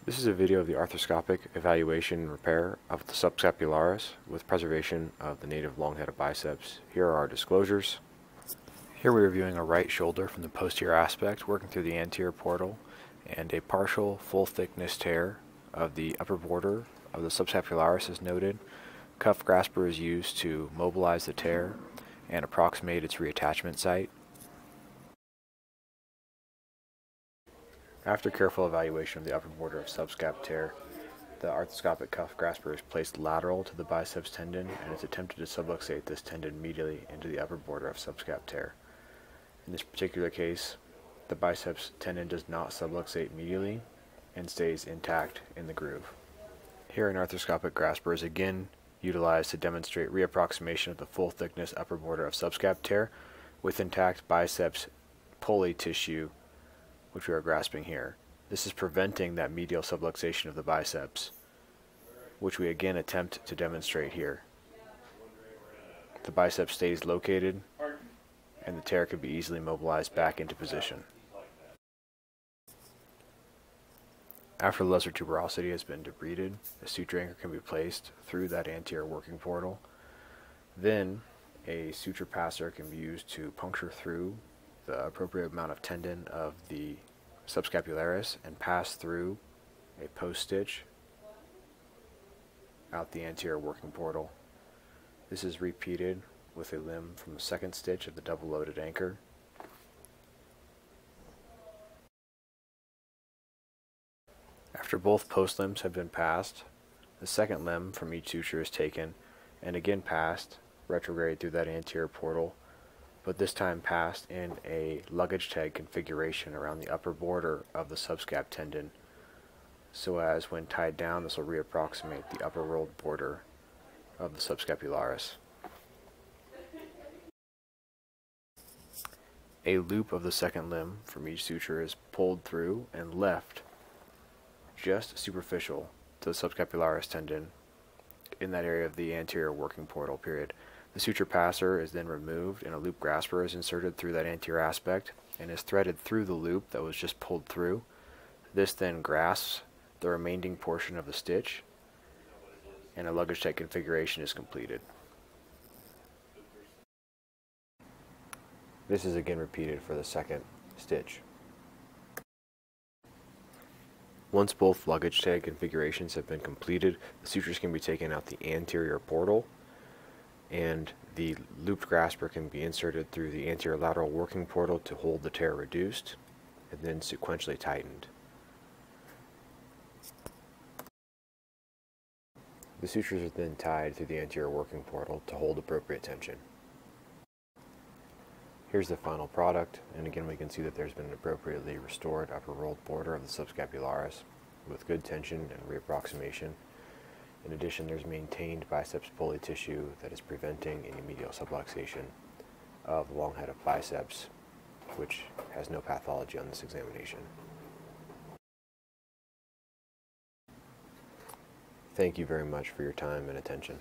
This is a video of the arthroscopic evaluation and repair of the subscapularis with preservation of the native long-headed biceps. Here are our disclosures. Here we're reviewing a right shoulder from the posterior aspect, working through the anterior portal, and a partial full thickness tear of the upper border of the subscapularis is noted. Cuff grasper is used to mobilize the tear and approximate its reattachment site. After careful evaluation of the upper border of subscap tear, the arthroscopic cuff grasper is placed lateral to the biceps tendon and it's attempted to subluxate this tendon medially into the upper border of subscap tear. In this particular case, the biceps tendon does not subluxate medially and stays intact in the groove. Here an arthroscopic grasper is again utilized to demonstrate reapproximation of the full thickness upper border of subscap tear with intact biceps pulley tissue, which we are grasping here. This is preventing that medial subluxation of the biceps, which we again attempt to demonstrate here. The biceps stays located and the tear can be easily mobilized back into position. After the lesser tuberosity has been debrided, a suture anchor can be placed through that anterior working portal. Then a suture passer can be used to puncture through the appropriate amount of tendon of the subscapularis and pass through a post stitch out the anterior working portal. This is repeated with a limb from the second stitch of the double loaded anchor. After both post limbs have been passed, the second limb from each suture is taken and again passed retrograde through that anterior portal, but this time passed in a luggage tag configuration around the upper border of the subscap tendon, so as when tied down this will reapproximate the upper rolled border of the subscapularis. A loop of the second limb from each suture is pulled through and left just superficial to the subscapularis tendon in that area of the anterior working portal period. The suture passer is then removed and a loop grasper is inserted through that anterior aspect and is threaded through the loop that was just pulled through. This then grasps the remaining portion of the stitch and a luggage tag configuration is completed. This is again repeated for the second stitch. Once both luggage tag configurations have been completed, the sutures can be taken out the anterior portal and the looped grasper can be inserted through the anterior lateral working portal to hold the tear reduced and then sequentially tightened. The sutures are then tied through the anterior working portal to hold appropriate tension. Here's the final product, and again we can see that there's been an appropriately restored upper rolled border of the subscapularis with good tension and reapproximation. In addition, there's maintained biceps pulley tissue that is preventing any medial subluxation of the long head of biceps, which has no pathology on this examination. Thank you very much for your time and attention.